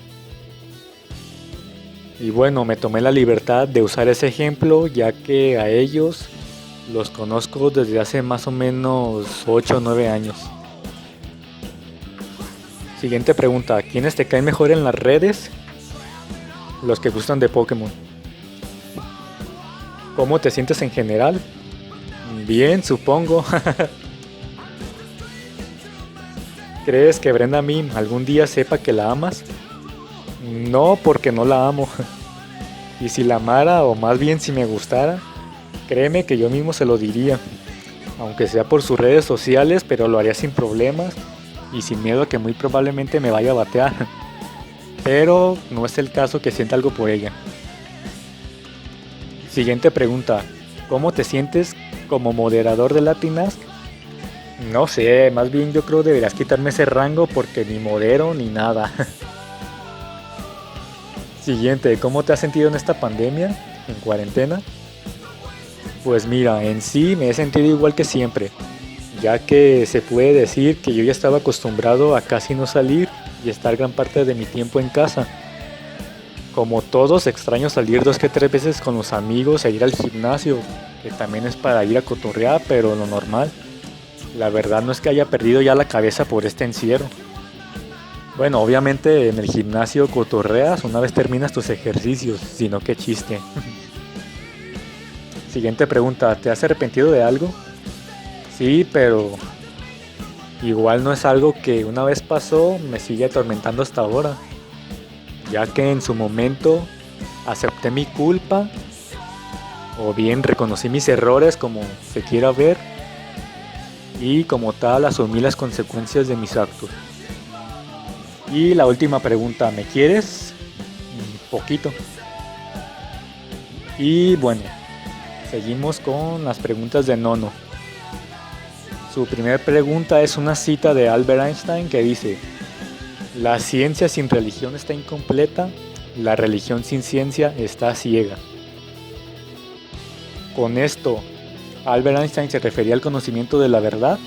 Y bueno, me tomé la libertad de usar ese ejemplo ya que a ellos los conozco desde hace más o menos 8 o 9 años. Siguiente pregunta, ¿quiénes te caen mejor en las redes? Los que gustan de Pokémon. ¿Cómo te sientes en general? Bien, supongo. ¿Crees que Brenda Mim algún día sepa que la amas? No, porque no la amo. Y si la amara, o más bien si me gustara, créeme que yo mismo se lo diría. Aunque sea por sus redes sociales, pero lo haría sin problemas y sin miedo a que muy probablemente me vaya a batear. Pero no es el caso que sienta algo por ella. Siguiente pregunta. ¿Cómo te sientes como moderador de Latin Ask? No sé, más bien yo creo deberías quitarme ese rango porque ni modero ni nada. Siguiente, ¿cómo te has sentido en esta pandemia? ¿En cuarentena? Pues mira, en sí me he sentido igual que siempre, ya que se puede decir que yo ya estaba acostumbrado a casi no salir y estar gran parte de mi tiempo en casa. Como todos, extraño salir 2 que 3 veces con los amigos e ir al gimnasio, que también es para ir a cotorrear, pero lo normal. La verdad no es que haya perdido ya la cabeza por este encierro. Bueno, obviamente en el gimnasio cotorreas una vez terminas tus ejercicios, si no, qué chiste. Siguiente pregunta, ¿te has arrepentido de algo? Sí, pero igual no es algo que una vez pasó me sigue atormentando hasta ahora, ya que en su momento acepté mi culpa o bien reconocí mis errores como se quiera ver y como tal asumí las consecuencias de mis actos. Y la última pregunta, ¿me quieres? Poquito. Y bueno, seguimos con las preguntas de Nono. Su primera pregunta es una cita de Albert Einstein que dice: la ciencia sin religión está incompleta, la religión sin ciencia está ciega. Con esto, ¿Albert Einstein se refería al conocimiento de la verdad?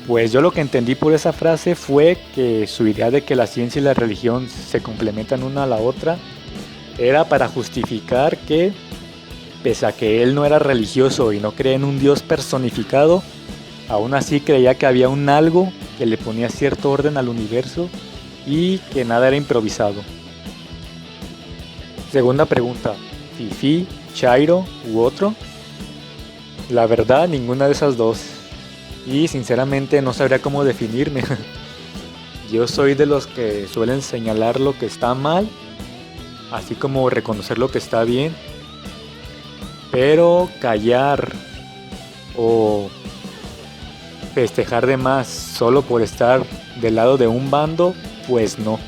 Pues yo lo que entendí por esa frase fue que su idea de que la ciencia y la religión se complementan una a la otra era para justificar que, pese a que él no era religioso y no creía en un Dios personificado, aún así creía que había un algo que le ponía cierto orden al universo y que nada era improvisado. Segunda pregunta, ¿fifí, chairo u otro? La verdad, ninguna de esas dos. Y sinceramente no sabría cómo definirme. Yo soy de los que suelen señalar lo que está mal, así como reconocer lo que está bien. Pero callar o festejar de más solo por estar del lado de un bando, pues no.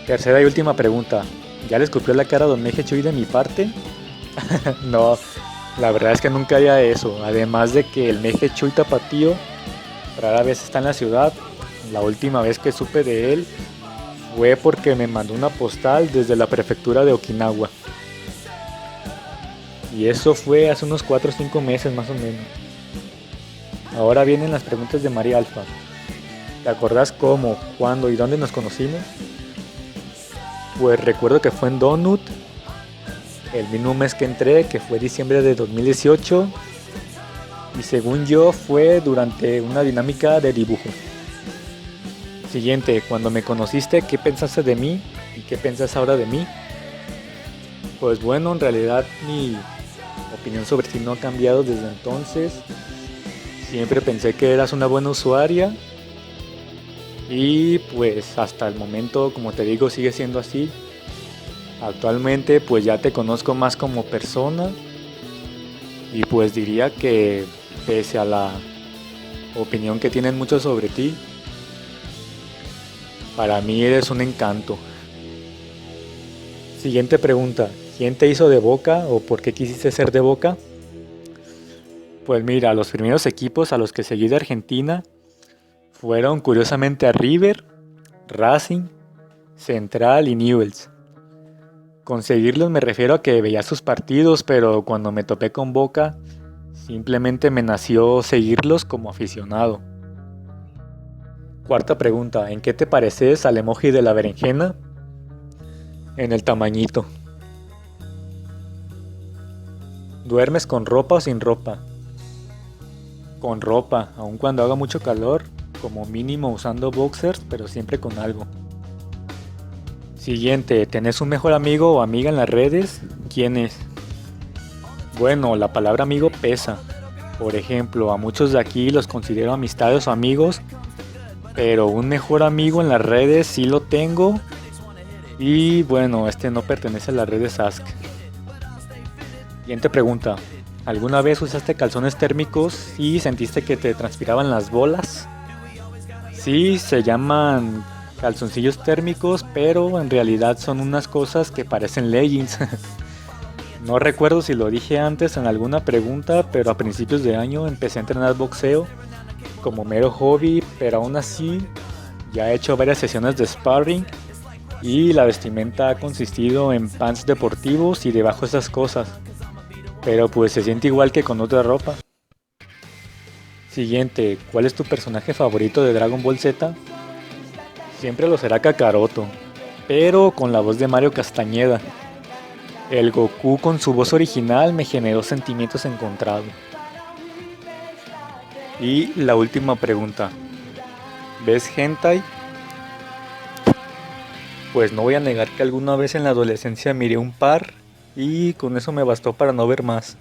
Tercera y última pregunta. ¿Ya le escupió la cara a Don Meje Chuy de mi parte? No, la verdad es que nunca haría eso. Además de que el Meje Chuy tapatío rara vez está en la ciudad. La última vez que supe de él fue porque me mandó una postal desde la prefectura de Okinawa. Y eso fue hace unos 4 o 5 meses más o menos. Ahora vienen las preguntas de María Alfa. ¿Te acordás cómo, cuándo y dónde nos conocimos? Pues recuerdo que fue en Donut, el mismo mes que entré, que fue diciembre de 2018. y según yo fue durante una dinámica de dibujo. Siguiente, cuando me conociste, ¿qué pensaste de mí y qué piensas ahora de mí? Pues bueno, en realidad mi opinión sobre ti no ha cambiado desde entonces. Siempre pensé que eras una buena usuaria y pues hasta el momento, como te digo, sigue siendo así. Actualmente pues ya te conozco más como persona y pues diría que pese a la opinión que tienen muchos sobre ti, para mí eres un encanto. Siguiente pregunta, ¿quién te hizo de Boca o por qué quisiste ser de Boca? Pues mira, los primeros equipos a los que seguí de Argentina fueron curiosamente a River, Racing, Central y Newell's. Conseguirlos me refiero a que veía sus partidos, pero cuando me topé con Boca, simplemente me nació seguirlos como aficionado. Cuarta pregunta, ¿en qué te pareces al emoji de la berenjena? En el tamañito. ¿Duermes con ropa o sin ropa? Con ropa, aun cuando haga mucho calor, como mínimo usando boxers, pero siempre con algo. Siguiente, ¿tenés un mejor amigo o amiga en las redes? ¿Quién es? Bueno, la palabra amigo pesa. Por ejemplo, a muchos de aquí los considero amistades o amigos, pero un mejor amigo en las redes sí lo tengo. Y bueno, este no pertenece a las redes Ask. Siguiente pregunta. ¿Alguna vez usaste calzones térmicos y sentiste que te transpiraban las bolas? Sí, se llaman calzoncillos térmicos, pero en realidad son unas cosas que parecen leggings. No recuerdo si lo dije antes en alguna pregunta, pero a principios de año empecé a entrenar boxeo como mero hobby, pero aún así ya he hecho varias sesiones de sparring y la vestimenta ha consistido en pants deportivos y debajo esas cosas, pero pues se siente igual que con otra ropa. Siguiente, ¿cuál es tu personaje favorito de Dragon Ball Z? Siempre lo será Kakaroto, pero con la voz de Mario Castañeda. El Goku con su voz original me generó sentimientos encontrados. Y la última pregunta, ¿ves hentai? Pues no voy a negar que alguna vez en la adolescencia miré un par y con eso me bastó para no ver más.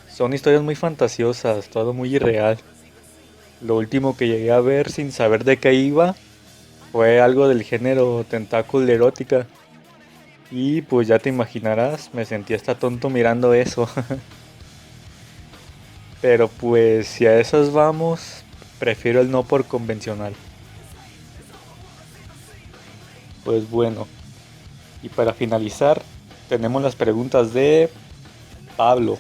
Son historias muy fantasiosas, todo muy irreal. Lo último que llegué a ver sin saber de qué iba fue algo del género tentáculo erótica. Y pues ya te imaginarás, me sentí hasta tonto mirando eso. Pero pues si a esas vamos, prefiero el no por convencional. Pues bueno, y para finalizar, tenemos las preguntas de Pablo.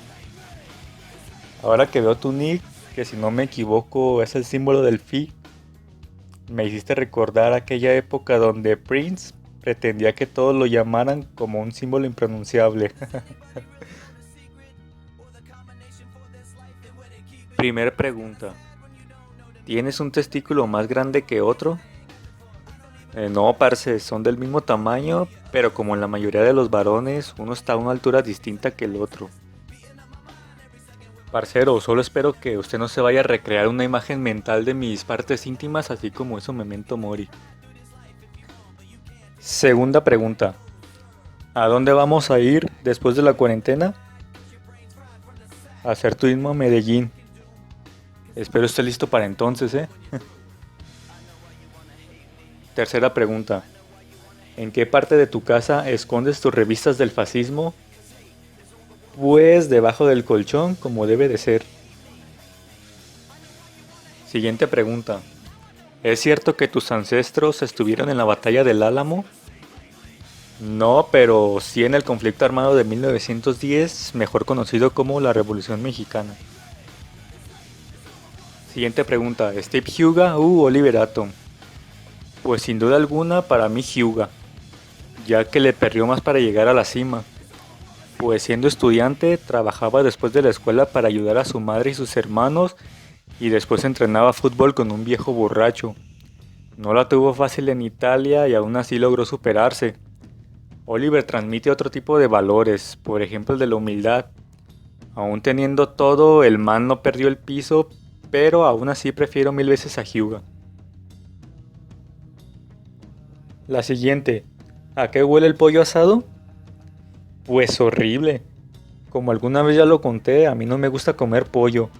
Ahora que veo tu nick, que si no me equivoco es el símbolo del Phi, me hiciste recordar aquella época donde Prince pretendía que todos lo llamaran como un símbolo impronunciable. Primer pregunta. ¿Tienes un testículo más grande que otro? No, parce, son del mismo tamaño, pero como en la mayoría de los varones, uno está a una altura distinta que el otro. Parcero, solo espero que usted no se vaya a recrear una imagen mental de mis partes íntimas, así como eso Memento Mori. Segunda pregunta. ¿A dónde vamos a ir después de la cuarentena? A hacer turismo a Medellín. Espero esté listo para entonces, ¿eh? Tercera pregunta. ¿En qué parte de tu casa escondes tus revistas del fascismo? Pues debajo del colchón, como debe de ser. Siguiente pregunta. ¿Es cierto que tus ancestros estuvieron en la batalla del Álamo? No, pero sí en el conflicto armado de 1910, mejor conocido como la Revolución Mexicana. Siguiente pregunta. ¿Steve Huga u Oliver Atom? Pues sin duda alguna para mí Hyuga, ya que le perdió más para llegar a la cima. Pues siendo estudiante trabajaba después de la escuela para ayudar a su madre y sus hermanos y después entrenaba fútbol con un viejo borracho. No la tuvo fácil en Italia y aún así logró superarse. Oliver transmite otro tipo de valores, por ejemplo el de la humildad. Aún teniendo todo, el man no perdió el piso, pero aún así prefiero mil veces a Hyuga. La siguiente. ¿A qué huele el pollo asado? Pues horrible. Como alguna vez ya lo conté, a mí no me gusta comer pollo.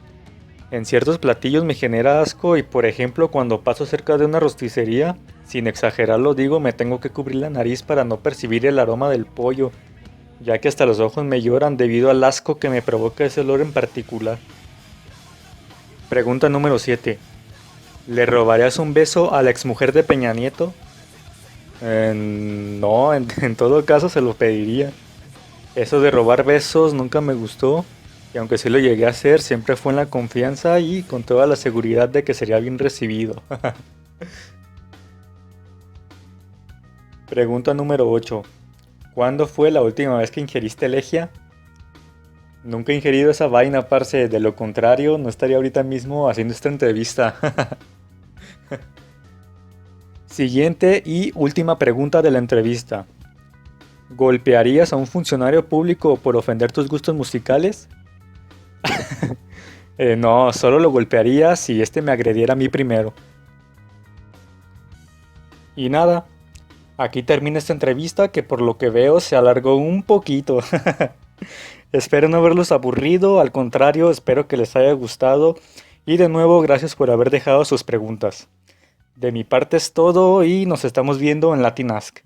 En ciertos platillos me genera asco y por ejemplo cuando paso cerca de una rosticería, sin exagerarlo digo, me tengo que cubrir la nariz para no percibir el aroma del pollo, ya que hasta los ojos me lloran debido al asco que me provoca ese olor en particular. Pregunta número 7. ¿Le robarías un beso a la exmujer de Peña Nieto? No, en todo caso se lo pediría. Eso de robar besos nunca me gustó, y aunque sí lo llegué a hacer, siempre fue en la confianza y con toda la seguridad de que sería bien recibido. Pregunta número 8. ¿Cuándo fue la última vez que ingeriste Legia? Nunca he ingerido esa vaina, parce, de lo contrario no estaría ahorita mismo haciendo esta entrevista. Siguiente y última pregunta de la entrevista. ¿Golpearías a un funcionario público por ofender tus gustos musicales? No, solo lo golpearía si este me agrediera a mí primero. Y nada, aquí termina esta entrevista que por lo que veo se alargó un poquito. Espero no haberlos aburrido, al contrario, espero que les haya gustado. Y de nuevo, gracias por haber dejado sus preguntas. De mi parte es todo y nos estamos viendo en Latin Ask.